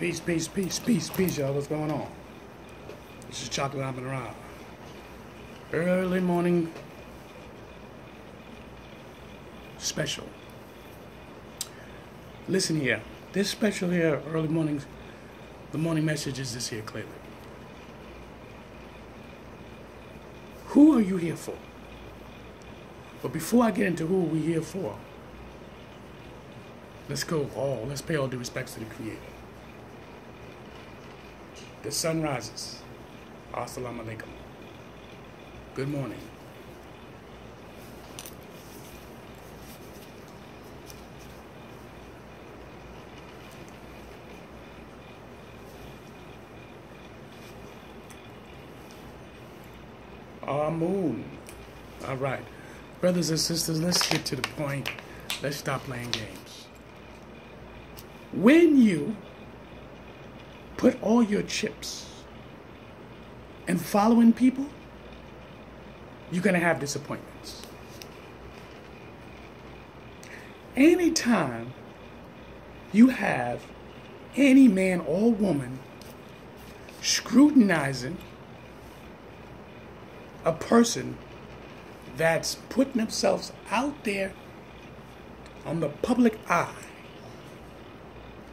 Peace, peace, peace, peace, peace, y'all. What's going on? This is Chocolate Amun Ra. Early morning special. Listen here. This special here, early mornings, the morning message is this here clearly. Who are you here for? But before I get into who we're here for, let's pay all due respects to the Creator. The sun rises. Assalamu alaikum. Good morning. Amun. All right. Brothers and sisters, let's get to the point. Let's stop playing games. When you put all your chips in following people, you're going to have disappointments. Anytime you have any man or woman scrutinizing a person that's putting themselves out there on the public eye,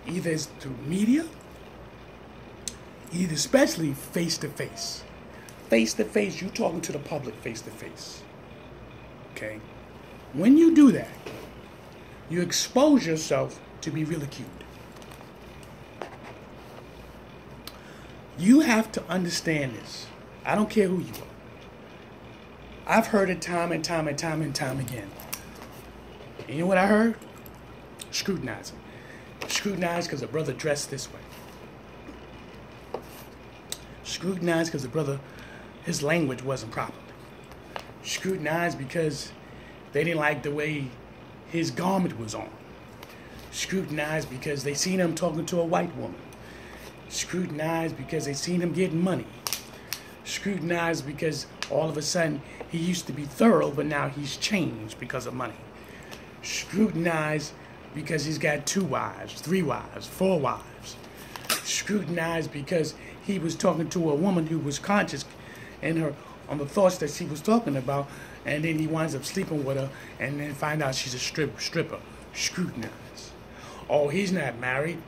either it's through media, either especially face-to-face. Face-to-face, you talking to the public face-to-face. Okay? When you do that, you expose yourself to be ridiculed. You have to understand this. I don't care who you are. I've heard it time and time and time and time again. And you know what I heard? Scrutinizing. Scrutinized because a brother dressed this way. Scrutinized because the brother, his language wasn't proper. Scrutinized because they didn't like the way his garment was on. Scrutinized because they seen him talking to a white woman. Scrutinized because they seen him getting money. Scrutinized because all of a sudden he used to be thorough, but now he's changed because of money. Scrutinized because he's got 2 wives, 3 wives, 4 wives. Scrutinized because he was talking to a woman who was conscious on the thoughts that she was talking about, and then he winds up sleeping with her and then find out she's a stripper. Scrutinized. Oh, he's not married.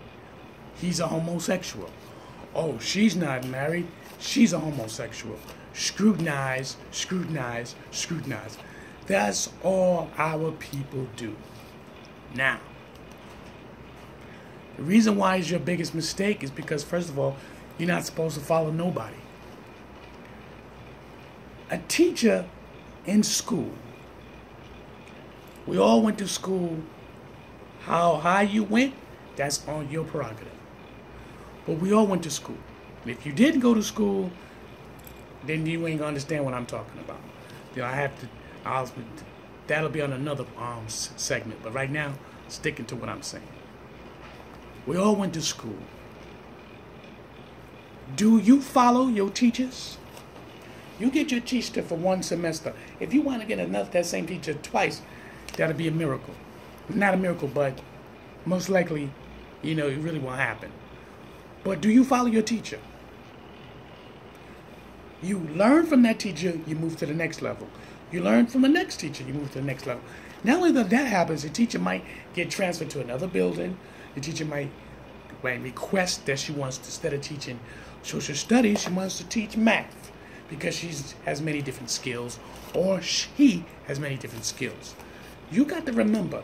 He's a homosexual. Oh, she's not married. She's a homosexual. Scrutinize, scrutinize, scrutinize. That's all our people do. Now, the reason why it's your biggest mistake is because, first of all, you're not supposed to follow nobody. A teacher in school, we all went to school. How high you went, that's on your prerogative. But we all went to school. And if you didn't go to school, then you ain't gonna understand what I'm talking about. You know, that'll be on another segment. But right now, sticking to what I'm saying. We all went to school. Do you follow your teachers? You get your teacher for 1 semester. If you want to get that same teacher twice, that'll be a miracle. Not a miracle, but most likely, it really won't happen. But do you follow your teacher? You learn from that teacher, you move to the next level. You learn from the next teacher, you move to the next level. Not only that happens, the teacher might get transferred to another building. The teacher might request that she wants to, instead of teaching social studies, she wants to teach math because she has many different skills, or he has many different skills. You got to remember,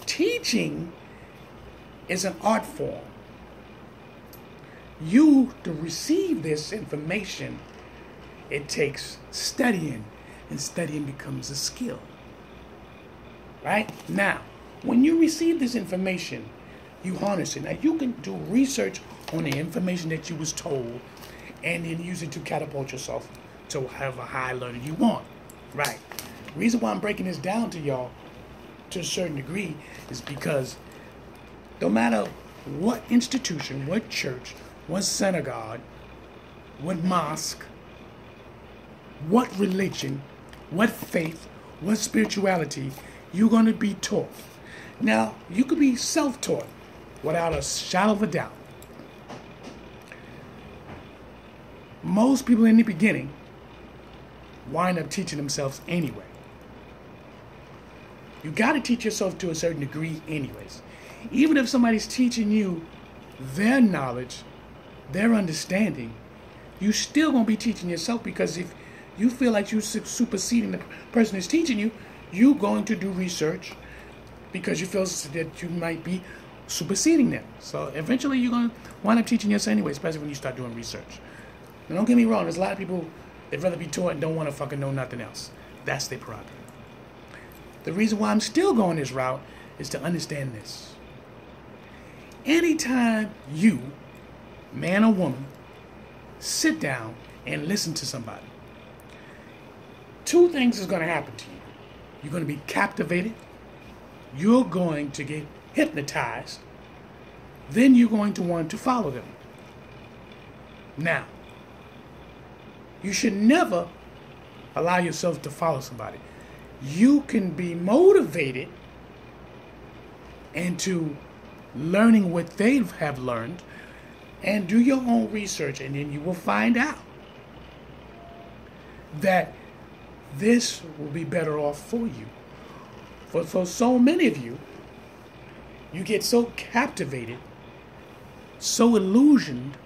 teaching is an art form. You, to receive this information, it takes studying, and studying becomes a skill. Right? Now, when you receive this information, you harness it. Now, you can do research on the information that you was told, and then use it to catapult yourself to have a high learning you want. Right? The reason why I'm breaking this down to y'all to a certain degree is because no matter what institution, what church, what synagogue, what mosque, what religion, what faith, what spirituality you're going to be taught. Now, you could be self-taught without a shadow of a doubt. most people in the beginning wind up teaching themselves anyway. You got to teach yourself to a certain degree anyways. Even if somebody's teaching you their knowledge, their understanding, you still going to be teaching yourself, because if you feel like you're superseding the person who's teaching you, you're going to do research because you feel that you might be superseding them. So eventually you're going to wind up teaching yourself anyway, especially when you start doing research. And don't get me wrong, there's a lot of people that'd rather be taught and don't want to fucking know nothing else. That's their prerogative. The reason why I'm still going this route is to understand this. Anytime you, man or woman, sit down and listen to somebody, two things is going to happen to you. You're going to be captivated. You're going to get hypnotized. Then you're going to want to follow them. Now, you should never allow yourself to follow somebody. You can be motivated into learning what they have learned and do your own research, and then you will find out that this will be better off for you. For so many of you, you get so captivated, so illusioned,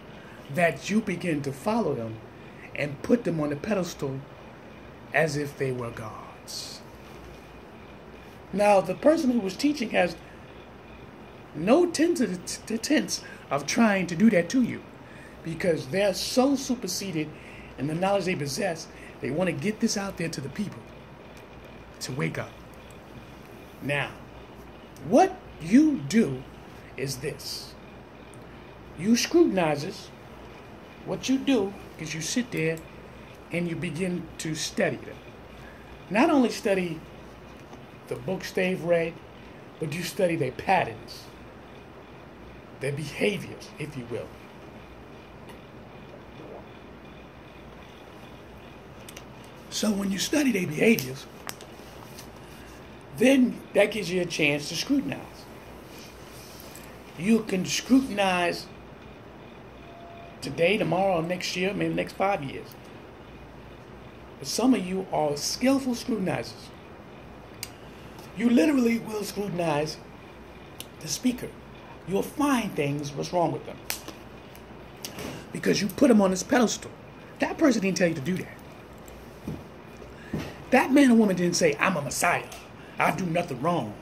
that you begin to follow them and put them on a pedestal as if they were gods. Now, the person who was teaching has no tense of trying to do that to you, because they're so superseded in the knowledge they possess. They want to get this out there to the people to wake up. Now, what you do is this. You scrutinizers, what you do is you sit there and you begin to study them. Not only study the books they've read, but you study their patterns, their behaviors, if you will. So when you study their behaviors, then that gives you a chance to scrutinize. You can scrutinize today, tomorrow, next year, maybe next 5 years. But some of you are skillful scrutinizers. You literally will scrutinize the speaker. You'll find things, what's wrong with them, because you put them on this pedestal. That person didn't tell you to do that. That man or woman didn't say, I'm a Messiah. I do nothing wrong.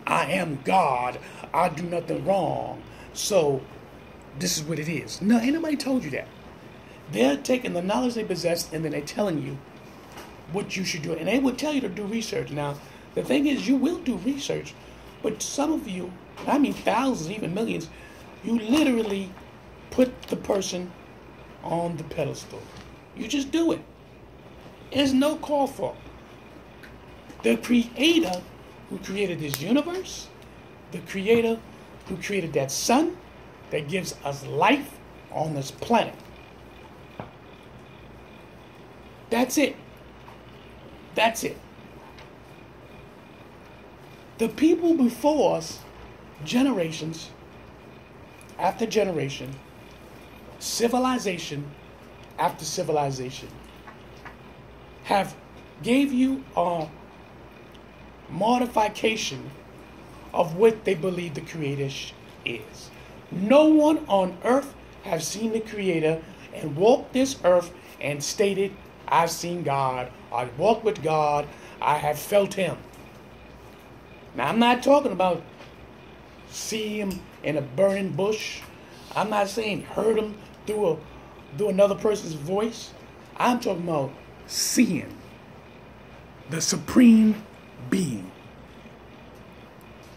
I am God. I do nothing wrong. So this is what it is. No, ain't nobody told you that. They're taking the knowledge they possess and then they're telling you what you should do. And they will tell you to do research. Now, the thing is, you will do research, but some of you, I mean thousands, even millions, you literally put the person on the pedestal. You just do it. There's no call for it. The creator who created this universe, the creator who created that sun that gives us life on this planet. That's it. That's it. The people before us, generations after generation, civilization after civilization, have gave you a modification of what they believe the Creator is. No one on earth has seen the Creator and walked this earth and stated, I've seen God, I walked with God, I have felt Him. Now, I'm not talking about see Him in a burning bush. I'm not saying heard Him through another person's voice. I'm talking about seeing the supreme being.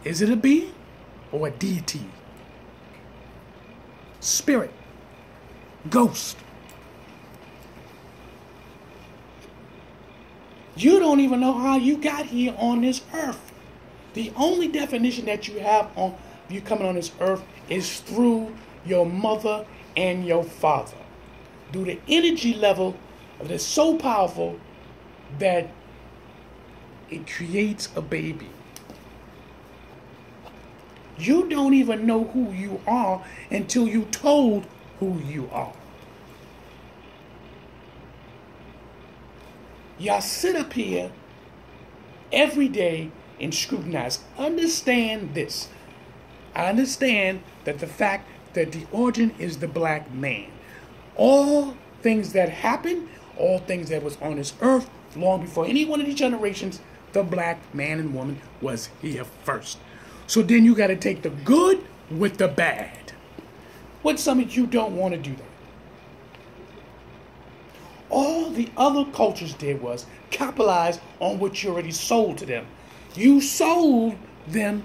Is it a being or a deity? Spirit, ghost. You don't even know how you got here on this earth. The only definition that you have on you coming on this earth is through your mother and your father. Through the energy level that is so powerful that it creates a baby. You don't even know who you are until you told who you are. Y'all sit up here every day and scrutinize. Understand this. I understand that the fact that the origin is the black man. All things that happened, all things that was on this earth, long before any one of these generations, the black man and woman was here first. So then you got to take the good with the bad. What some of you don't want to do that. All the other cultures did was capitalize on what you already sold to them. You sold them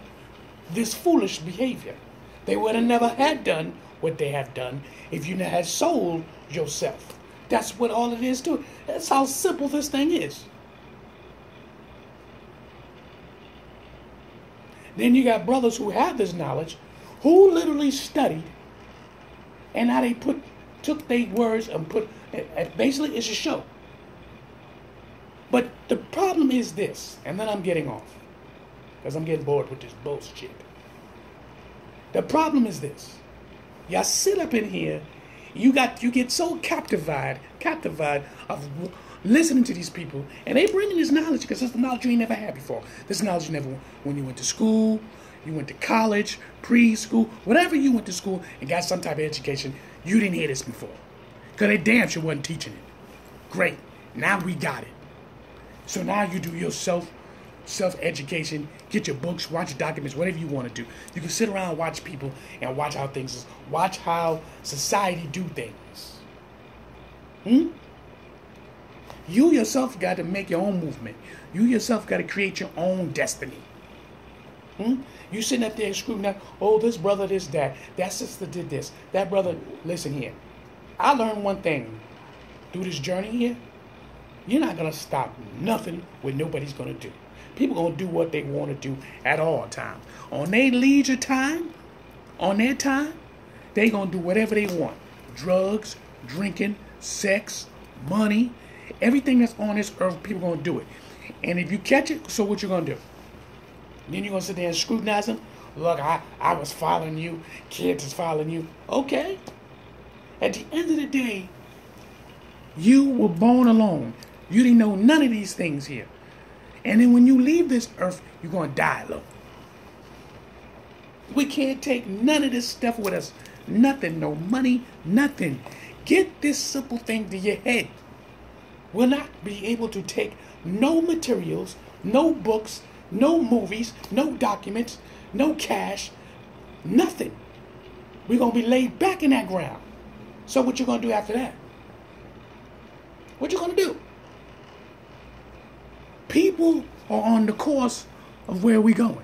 this foolish behavior. They would have never had done what they have done if you had sold yourself. That's what all it is to it. That's how simple this thing is. Then you got brothers who have this knowledge, who literally studied, and how they took their words and basically it's a show. But the problem is this, and then I'm getting off, because I'm getting bored with this bullshit. The problem is this. Y'all sit up in here, you get so captivated of listening to these people, and they bring in this knowledge because it's the knowledge you ain't never had before. This knowledge you never, when you went to school, you went to college, preschool, whatever you went to school and got some type of education, you didn't hear this before. Because they damn sure wasn't teaching it. Great. Now we got it. So now you do your self-education, get your books, watch your documents, whatever you want to do. You can sit around and watch people and watch how things is. Watch how society do things. You yourself got to make your own movement. You yourself got to create your own destiny. You sitting up there screwing, oh, this brother, this, that sister did this, that brother, listen here. I learned one thing through this journey here. You're not going to stop nothing what nobody's going to do. People going to do what they want to do at all times. On their leisure time, on their time, they going to do whatever they want. Drugs, drinking, sex, money, everything that's on this earth, people going to do it. And if you catch it, so what you going to do? Then you're going to sit there and scrutinize them. Look, I was following you. Kids is following you. Okay. At the end of the day, you were born alone. You didn't know none of these things here. And then when you leave this earth, you're going to die alone. We can't take none of this stuff with us. Nothing, no money, nothing. Get this simple thing to your head. We'll not be able to take no materials, no books, no movies, no documents, no cash, nothing. We're going to be laid back in that ground. So what you going to do after that? What you going to do? People are on the course of where we going.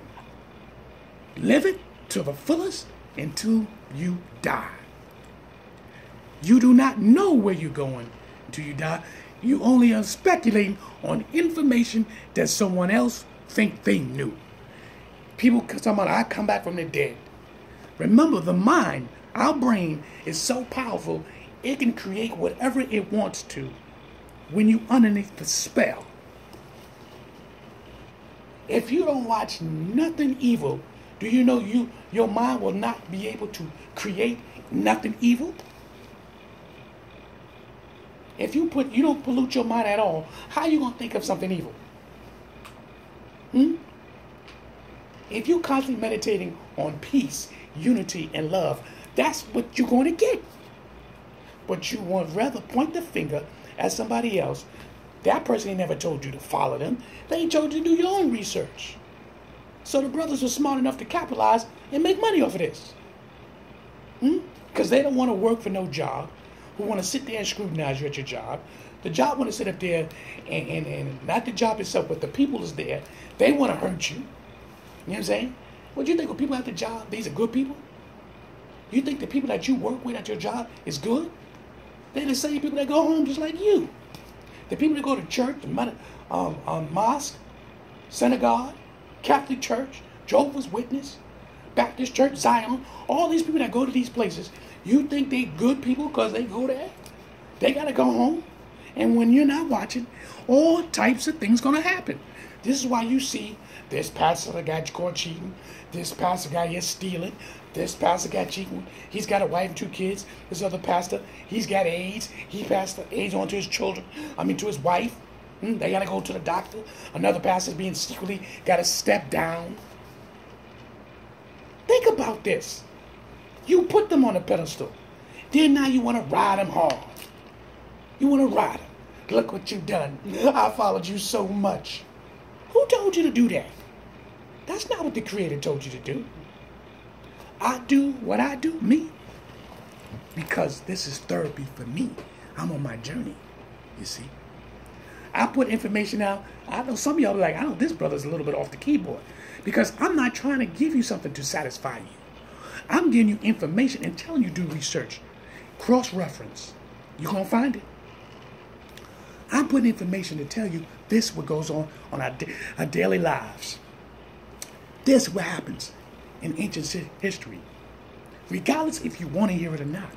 Live it to the fullest until you die. You do not know where you're going until you die. You only are speculating on information that someone else think they knew. People talking about, I come back from the dead. Remember, the mind, our brain, is so powerful, it can create whatever it wants to when you underneath the spell. If you don't watch nothing evil, do you know your mind will not be able to create nothing evil? If you don't pollute your mind at all, how are you going to think of something evil? If you're constantly meditating on peace, unity, and love, that's what you're going to get. But you would rather point the finger at somebody else. That person ain't never told you to follow them. They ain't told you to do your own research. So the brothers are smart enough to capitalize and make money off of this. Because they don't want to work for no job, who want to sit there and scrutinize you at your job. The job want to sit up there and not the job itself, but the people is there. They want to hurt you. You know what I'm saying? What do you think when people at the job, these are good people? You think the people that you work with at your job is good? They're the same people that go home just like you. The people that go to church, mosque, synagogue, Catholic church, Jehovah's Witness, Baptist church, Zion, all these people that go to these places, you think they good people because they go there? They got to go home. And when you're not watching, all types of things going to happen. This is why you see this pastor that got caught cheating, this pastor got here stealing, this pastor got cheating, he's got a wife and 2 kids, this other pastor, he's got AIDS, he passed the AIDS on to his children, to his wife. They got to go to the doctor. Another pastor's being secretly got to step down. Think about this. You put them on a pedestal. Then now you want to ride them hard. You want to ride them. Look what you've done. I followed you so much. Who told you to do that? That's not what the Creator told you to do. I do what I do, me. Because this is therapy for me. I'm on my journey, you see. I put information out. I know some of y'all are like, I know this brother's a little bit off the keyboard. Because I'm not trying to give you something to satisfy you. I'm giving you information and telling you do research. Cross-reference. You're going to find it. I'm putting information to tell you this is what goes on our daily lives. This is what happens in ancient history. Regardless if you want to hear it or not.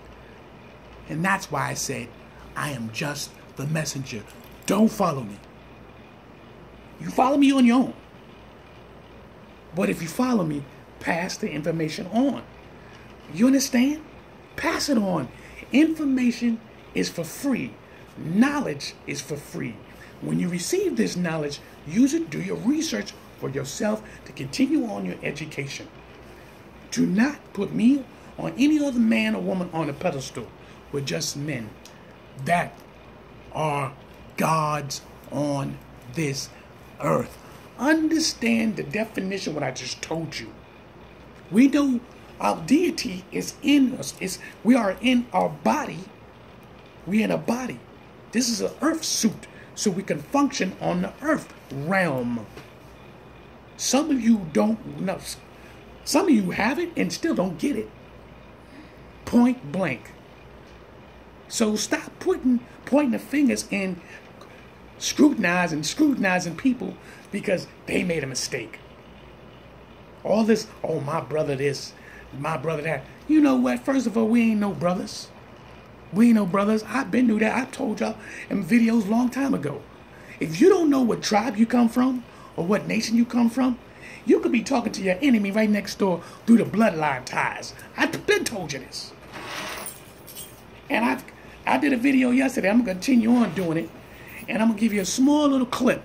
And that's why I said, I am just the messenger. Don't follow me. You follow me on your own. But if you follow me, pass the information on. You understand? Pass it on. Information is for free. Knowledge is for free. When you receive this knowledge, use it, do your research for yourself to continue on your education. Do not put me or any other man or woman on a pedestal. We're just men that are gods on this earth. Understand the definition of what I just told you. We know our deity is in us. We are in our body. We're in a body. This is an earth suit, so we can function on the earth realm. Some of you don't know. Some of you have it and still don't get it. Point blank. So stop pointing the fingers and scrutinizing people because they made a mistake. All this, oh, my brother this, my brother that. You know what? First of all, we ain't no brothers. We ain't no brothers. I've been through that. I told y'all in videos a long time ago. If you don't know what tribe you come from or what nation you come from, you could be talking to your enemy right next door through the bloodline ties. I've been told you this. And I did a video yesterday. I'm going to continue on doing it. And I'm going to give you a small little clip.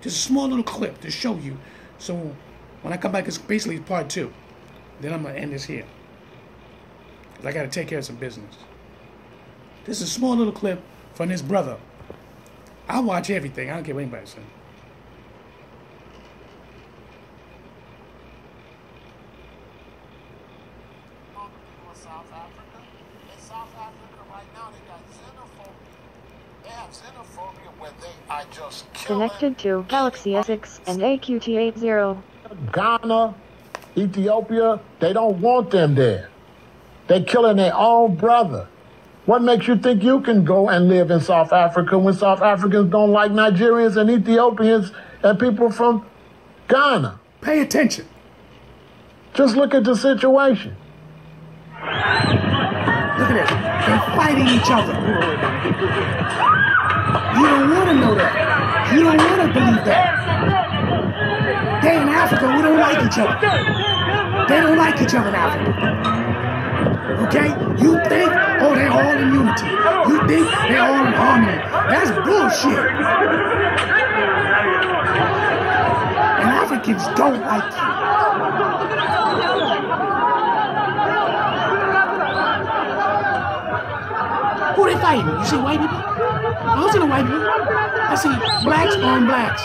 Just a small little clip to show you. So when I come back, it's basically part 2. Then I'm going to end this here. Because I got to take care of some business. This is a small little clip from this brother. I watch everything. I don't care what anybody says. South Africa. In South Africa right now, they got xenophobia. They have xenophobia where they are just killing. Connected to Galaxy S6 and AQT80. Ghana, Ethiopia, they don't want them there. They're killing their own brother. What makes you think you can go and live in South Africa when South Africans don't like Nigerians and Ethiopians and people from Ghana? Pay attention. Just look at the situation. Look at it. They're fighting each other. You don't want to know that. You don't want to believe that. They in Africa, we don't like each other. They don't like each other in Africa. Okay? You think, oh, they're all in unity. You think they're all in harmony. That's bullshit. And Africans don't like you. Who they fighting? You see white people? I don't see no white people. I see blacks on blacks.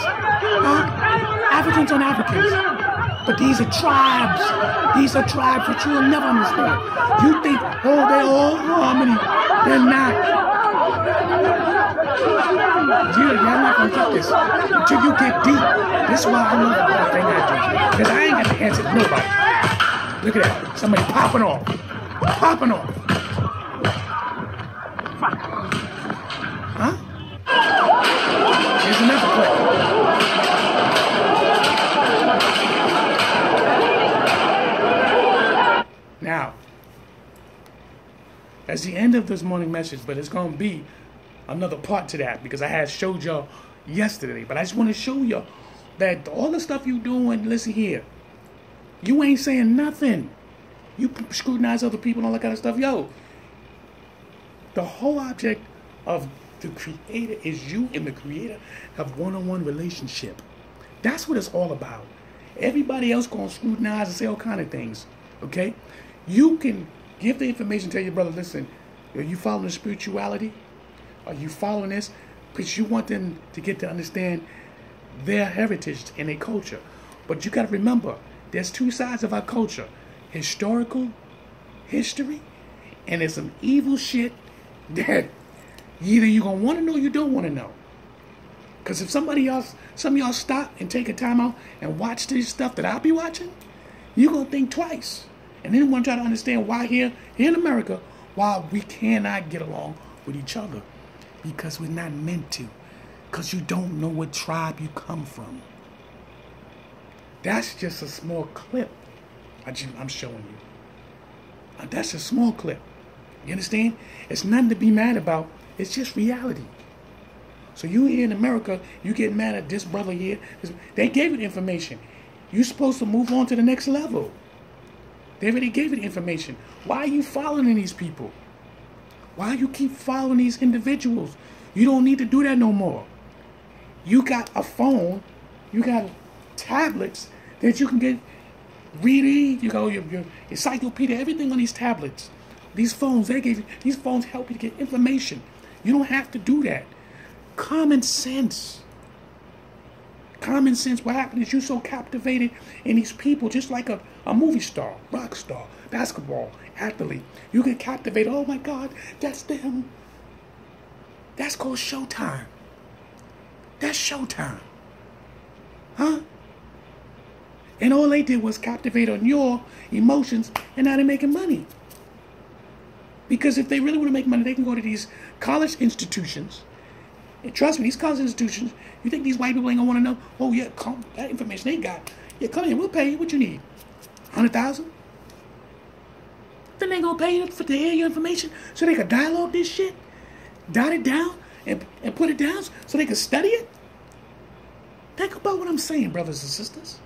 Africans on Africans. But these are tribes. These are tribes that you will never understand. You think, oh, they're all harmony. They're not. You're not going to get this until you get deep. This is why I love the thing I do. Because I ain't got to answer to nobody. Look at that. Somebody popping off. Popping off. Huh? Here's another clip. Now, that's the end of this morning message, but it's going to be another part to that because I had showed y'all yesterday. But I just want to show y'all that all the stuff you doing, listen here, you ain't saying nothing. You scrutinize other people and all that kind of stuff. Yo, the whole object of The creator is you and the creator have one-on-one relationship. That's what it's all about. Everybody else gonna scrutinize and say all kind of things. Okay? You can give the information, tell your brother, listen, are you following the spirituality? Are you following this? Because you want them to get to understand their heritage and their culture. But you got to remember, there's two sides of our culture. Historical history, and there's some evil shit that either you're going to want to know or you don't want to know. Because if some of y'all stop and take a time out and watch this stuff that I'll be watching, you're going to think twice. And then want to try to understand why here in America, why we cannot get along with each other. Because we're not meant to. Because you don't know what tribe you come from. That's just a small clip I'm showing you. That's a small clip. You understand? It's nothing to be mad about. It's just reality. So you here in America, you get mad at this brother here. They gave it information. You're supposed to move on to the next level. They already gave it information. Why are you following these people? Why you keep following these individuals? You don't need to do that no more. You got a phone. You got tablets that you can get reading. You go your encyclopedia, everything on these tablets. These phones, these phones help you to get information. You don't have to do that. Common sense. Common sense. What happened is you're so captivated in these people, just like a movie star, rock star, basketball, athlete. You get captivated. Oh my God, that's them. That's called showtime. That's showtime. Huh? And all they did was captivate on your emotions, and now they're making money. Because if they really want to make money, they can go to these college institutions. And trust me, these college institutions, you think these white people ain't gonna want to know? Oh yeah, come, that information they got. Yeah, come here, we'll pay you. What you need? 100,000? Then they gonna pay you to hear your information so they can dialogue this shit, dot it down, and put it down so they can study it? Think about what I'm saying, brothers and sisters.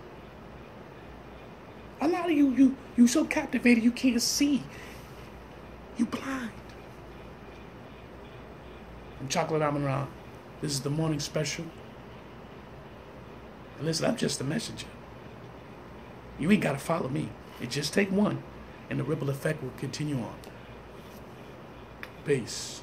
A lot of you so captivated you can't see. You blind. I'm Chocolate Amun Ra. This is the morning special. And listen, I'm just a messenger. You ain't got to follow me. It just take one, and the ripple effect will continue on. Peace.